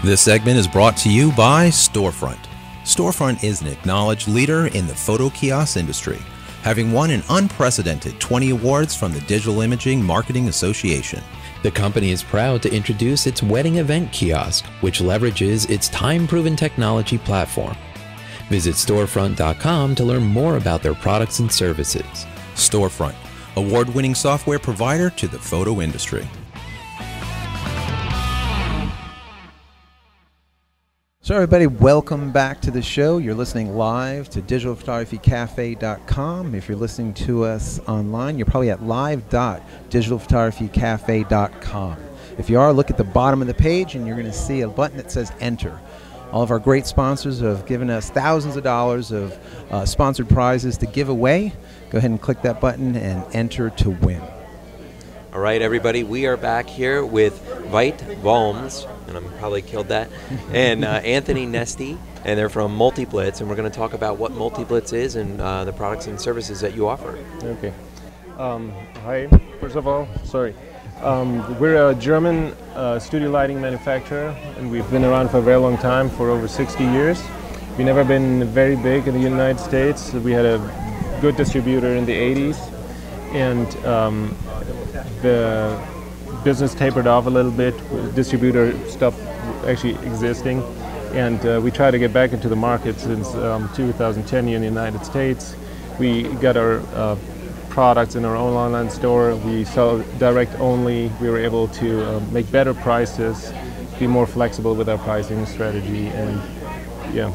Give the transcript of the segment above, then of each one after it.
This segment is brought to you by Storefront. Storefront is an acknowledged leader in the photo kiosk industry, having won an unprecedented 20 awards from the Digital Imaging Marketing Association. The company is proud to introduce its wedding event kiosk, which leverages its time-proven technology platform. Visit storefront.com to learn more about their products and services. Storefront, award-winning software provider to the photo industry. So everybody, welcome back to the show. You're listening live to digitalphotographycafe.com. If you're listening to us online, you're probably at live.digitalphotographycafe.com. If you are, look at the bottom of the page and you're going to see a button that says Enter. All of our great sponsors have given us thousands of dollars of sponsored prizes to give away. Go ahead and click that button and enter to win. All right, everybody, we are back here with Veit Valms, and I'm probably killed that, and Anthony Nesti, and they're from Multiblitz, and we're going to talk about what Multiblitz is and the products and services that you offer. Okay. Hi, first of all, sorry. We're a German studio lighting manufacturer, and we've been around for a very long time, for over 60 years. We've never been very big in the United States. We had a good distributor in the 80s, and the business tapered off a little bit. Distributor stopped actually existing, and we try to get back into the market since 2010 here in the United States. We got our products in our own online store. We sell direct only. We were able to make better prices, be more flexible with our pricing strategy, and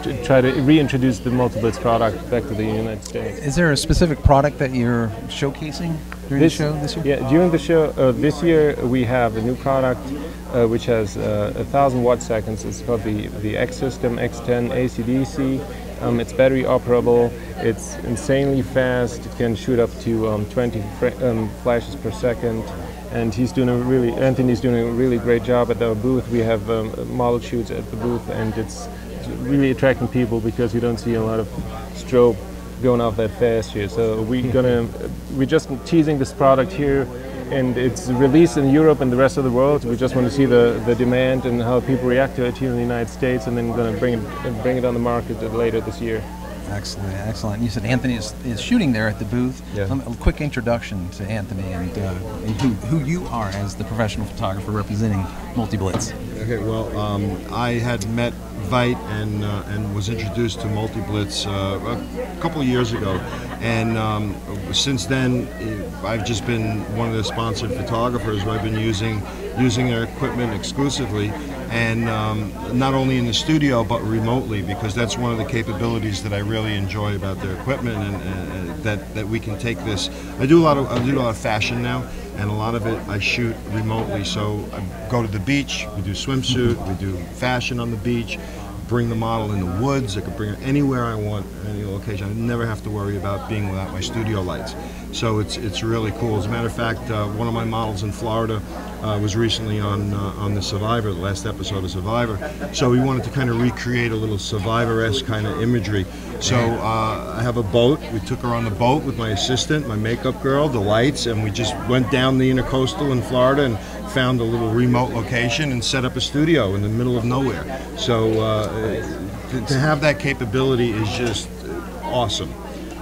to try to reintroduce the Multiblitz product back to the United States. Is there a specific product that you're showcasing during the show this year? Yeah, during the show this year we have a new product which has 1,000 watt seconds. It's called the X System X10 AC/DC. It's battery operable. It's insanely fast. It can shoot up to 20 flashes per second. And Anthony's doing a really great job at our booth. We have model shoots at the booth, and it's really attracting people because you don't see a lot of strobe going off that fast here. So we're just teasing this product here, and it's released in Europe and the rest of the world. We just want to see the demand and how people react to it here in the United States, and then we're going to bring it on the market later this year. Excellent, excellent. You said Anthony is shooting there at the booth. Yeah. A quick introduction to Anthony and who you are as the professional photographer representing Multiblitz. Okay, well, I had met Veit and was introduced to Multiblitz a couple of years ago, and since then I've just been one of the sponsored photographers who I've been using their equipment exclusively, and not only in the studio but remotely, because that's one of the capabilities that I really enjoy about their equipment, and that we can take this. I do a lot of fashion now, and a lot of it I shoot remotely. So I go to the beach, we do swimsuit, we do fashion on the beach, bring the model in the woods. I could bring her anywhere I want, any location. I never have to worry about being without my studio lights. So it's really cool. As a matter of fact, one of my models in Florida was recently on the Survivor, the last episode of Survivor. So we wanted to kind of recreate a little Survivor-esque kind of imagery. So I have a boat. We took her on the boat with my assistant, my makeup girl, the lights, and we just went down the intercoastal in Florida and found a little remote location and set up a studio in the middle of nowhere. So to have that capability is just awesome.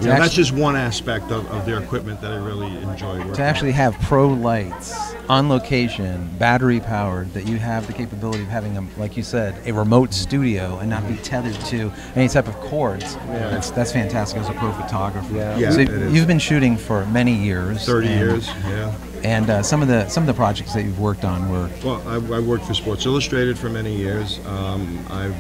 You know, that's just one aspect of their equipment that I really enjoy working to actually have pro lights on location, battery powered, that you have the capability of having, like you said, a remote studio and not be tethered to any type of cords. Yeah. That's fantastic as a pro photographer. Yeah, so you've been shooting for many years. 30 years, yeah. And some of the projects that you've worked on were... Well, I worked for Sports Illustrated for many years. I've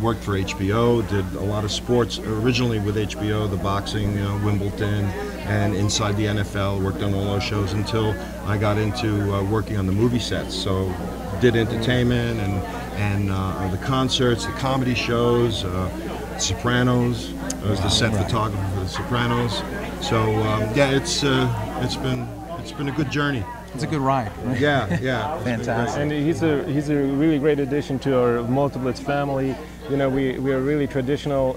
worked for HBO, did a lot of sports, originally with HBO, the boxing, Wimbledon, and inside the NFL, worked on all those shows until I got into working on the movie sets. So did entertainment and the concerts, the comedy shows, Sopranos. I was the set photographer for the Sopranos. So yeah, it's been a good journey. It's a good ride, right? Yeah. Fantastic. And he's a really great addition to our Multiblitz family. we are a really traditional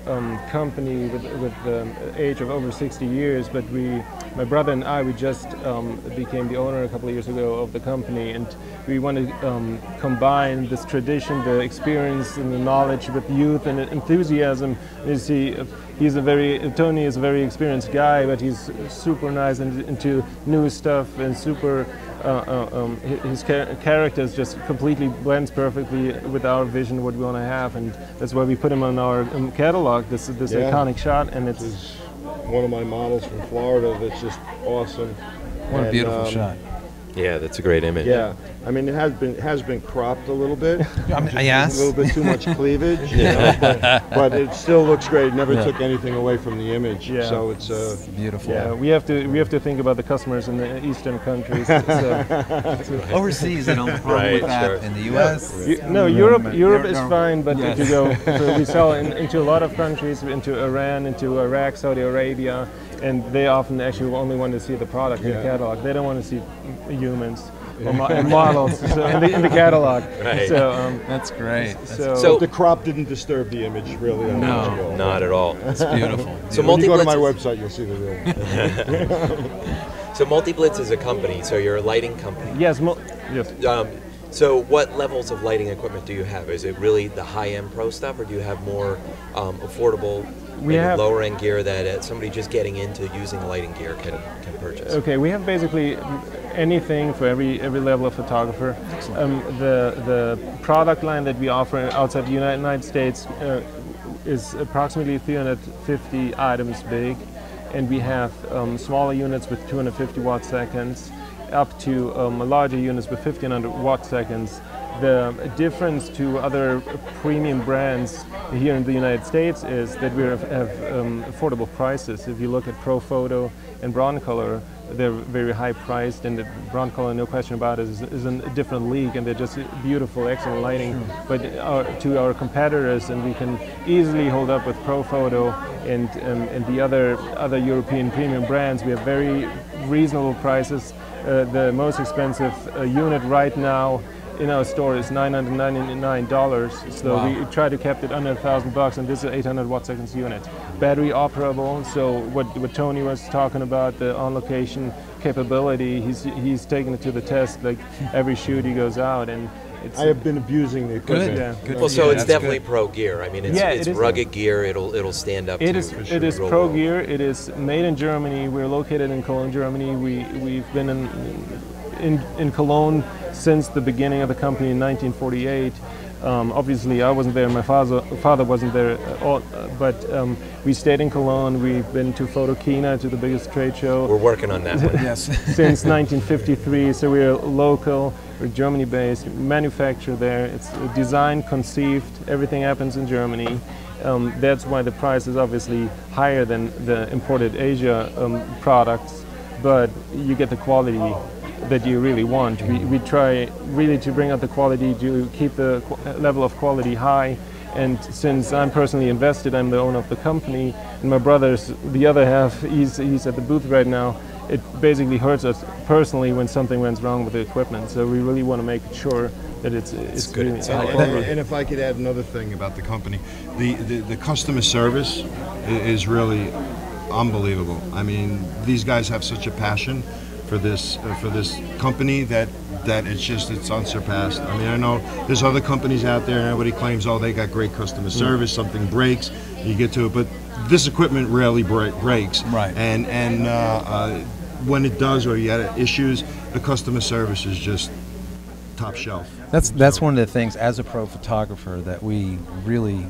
company with the age of over 60 years, but my brother and I, we just became the owner a couple of years ago of the company, and we want to combine this tradition, the experience and the knowledge with youth and enthusiasm. You see, Tony is a very experienced guy, but he's super nice and into new stuff and super. His character just completely blends perfectly with our vision, what we want to have, and that's why we put him on our catalog. This iconic shot, and it's one of my models from Florida. That's just awesome. What a beautiful shot. Yeah, that's a great image. Yeah, I mean, it has been cropped a little bit. Yes. A little bit too much cleavage, but it still looks great. It never took anything away from the image, so it's beautiful. Yeah, we have to think about the customers in the eastern countries. Overseas, they don't have a problem with that. In the U.S., Europe is fine, but if you go, so we sell into a lot of countries, into Iran, into Iraq, Saudi Arabia. And they often actually only want to see the product in the catalog. They don't want to see humans or models in the catalog. Right. So that's great. So the crop didn't disturb the image really. No, not at all. That's beautiful. So when you go to my website, you'll see the real. So Multiblitz is a company. So you're a lighting company. Yes. Yes. So what levels of lighting equipment do you have? Is it really the high-end pro stuff, or do you have more affordable, lower-end gear that somebody just getting into using lighting gear can purchase? Okay, we have basically anything for every level of photographer. The product line that we offer outside the United States is approximately 350 items big, and we have smaller units with 250 watt seconds, up to larger units with 1500 watt seconds. The difference to other premium brands here in the United States is that we have affordable prices. If you look at Pro Photo and Broncolor, they're very high priced, and the Broncolor, no question about it, is in a different league, and they're just beautiful, excellent lighting. But to our competitors, and we can easily hold up with Pro Photo and the other European premium brands, we have very reasonable prices. The most expensive unit right now in our store is $999, so we try to keep it under $1,000, and this is an 800 watt seconds unit. Battery operable, so what Tony was talking about, the on-location capability, he's taken it to the test, like every shoot he goes out, and I have been abusing the equipment. Good. Well, so it's definitely pro gear. I mean, it's rugged gear. It'll stand up. It is pro gear. It is made in Germany. We're located in Cologne, Germany. We've been in Cologne since the beginning of the company in 1948. Obviously, I wasn't there. My father wasn't there. But we stayed in Cologne. We've been to Photokina, to the biggest trade show. We're working on that one. Yes. Since 1953. So we're local. We're Germany-based. Manufacture there. It's designed, conceived. Everything happens in Germany. That's why the price is obviously higher than the imported Asia products. But you get the quality that you really want. We try really to bring out the quality, to keep the level of quality high, and since I'm personally invested, I'm the owner of the company, and my brother's the other half, he's at the booth right now, it basically hurts us personally when something went wrong with the equipment, so we really want to make sure that it's good. Really and if I could add another thing about the company, the customer service is really unbelievable. I mean, these guys have such a passion for this company that it's unsurpassed. I mean, I know there's other companies out there and everybody claims, oh, they got great customer service, something breaks, you get to it, but this equipment rarely breaks. Right. And when it does, or you had issues, the customer service is just top shelf. That's one of the things as a pro photographer that we really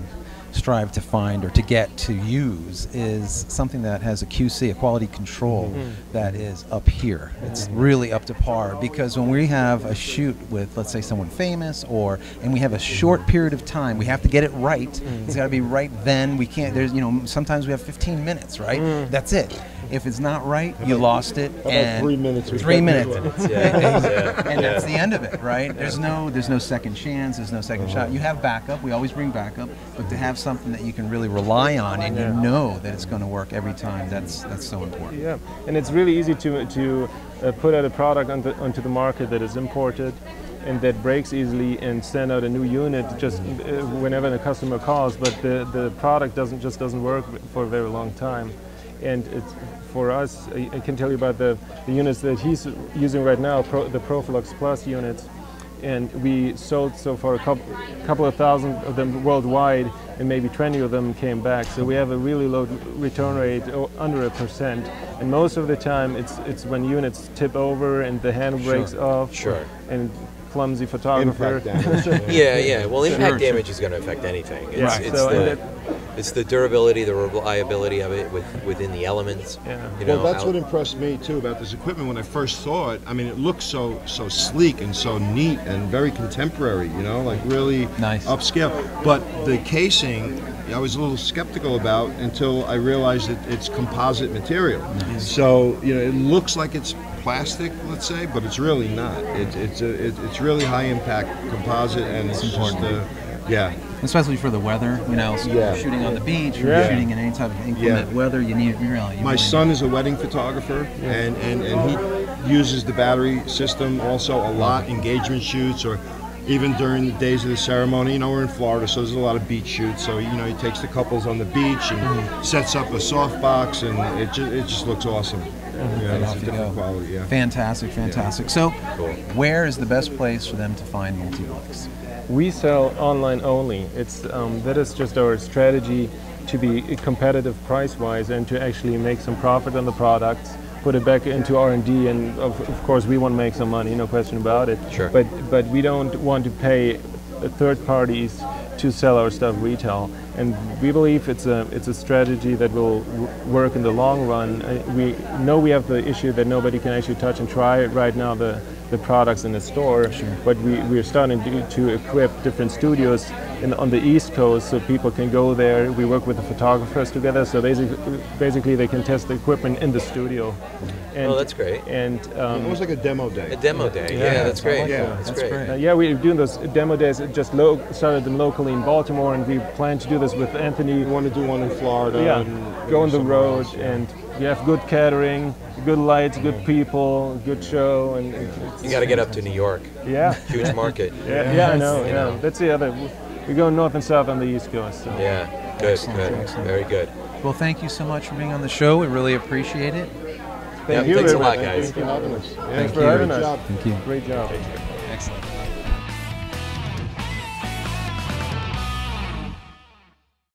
strive to find or to get to use is something that has a QC, a quality control, that is up here. It's really up to par, because when we have a shoot with, let's say, someone famous, and we have a short period of time, we have to get it right. It's got to be right then. We can't, sometimes we have 15 minutes, right? That's it. If it's not right, you lost it. And 3 minutes. 3 minutes. And that's the end of it, right? There's no second chance. There's no second shot. You have backup. We always bring backup, but to have something that you can really rely on and you know that it's going to work every time, that's so important. Yeah, and it's really easy to put out a product onto the market that is imported. and that breaks easily, and send out a new unit just whenever the customer calls. But the product doesn't work for a very long time. And it's, for us, I can tell you about the units that he's using right now, the Profilux Plus units. And we sold so far a couple of thousand of them worldwide, and maybe 20 of them came back. So we have a really low return rate, under 1%. And most of the time, it's when units tip over and the handle breaks off. Sure. And clumsy photographer. Impact damage. Yeah. Well, impact damage is going to affect anything. It's the durability, the reliability of it within the elements. Yeah. You know, Well, that's what impressed me too about this equipment when I first saw it. I mean, it looks so sleek and so neat and very contemporary. You know, like really Nice. upscale. But the casing, I was a little skeptical about until I realized that it's composite material. So it looks like it's plastic, let's say, but it's really not. It's really high impact composite, and it's important. Yeah. Especially for the weather, so Yeah. you're shooting on the beach, or Yeah. you're shooting in any type of inclement weather, you really My son is a wedding photographer, and he uses the battery system also a lot, engagement shoots, or even during the days of the ceremony. We're in Florida, so there's a lot of beach shoots. So he takes the couples on the beach and sets up a softbox, and it just looks awesome. and It's off a you different go. quality. Yeah. Fantastic. So, where is the best place for them to find Multiblitz? We sell online only. That is just our strategy, to be competitive price-wise and to actually make some profit on the products, put it back into R&D, and of course we want to make some money, no question about it. Sure. But we don't want to pay third parties to sell our stuff retail, and we believe it's a strategy that will work in the long run. We know we have the issue that nobody can actually touch and try right now the products in the store, but we're starting to equip different studios on the East Coast so people can go there. We work with the photographers together, so basically they can test the equipment in the studio. And, that's great. And It was like a demo day. A demo day. Yeah, that's great. That's great. yeah, we're doing those demo days. Just started them locally in Baltimore, and we plan to do this with Anthony. We want to do one in Florida. Yeah, and go on the somewhere road, else, and we have good catering, good lights, good people, good show, and You got to get up to New York. yeah, Huge market. I know. Yeah, that's the other. We go north and south on the East Coast. So. Yeah. Good. Excellent. Very good. Well, thank you so much for being on the show. We really appreciate it. Thank you. Thanks a very lot, much. guys. Thanks for having us. Thanks for having us. Great job. Thank you. Great job.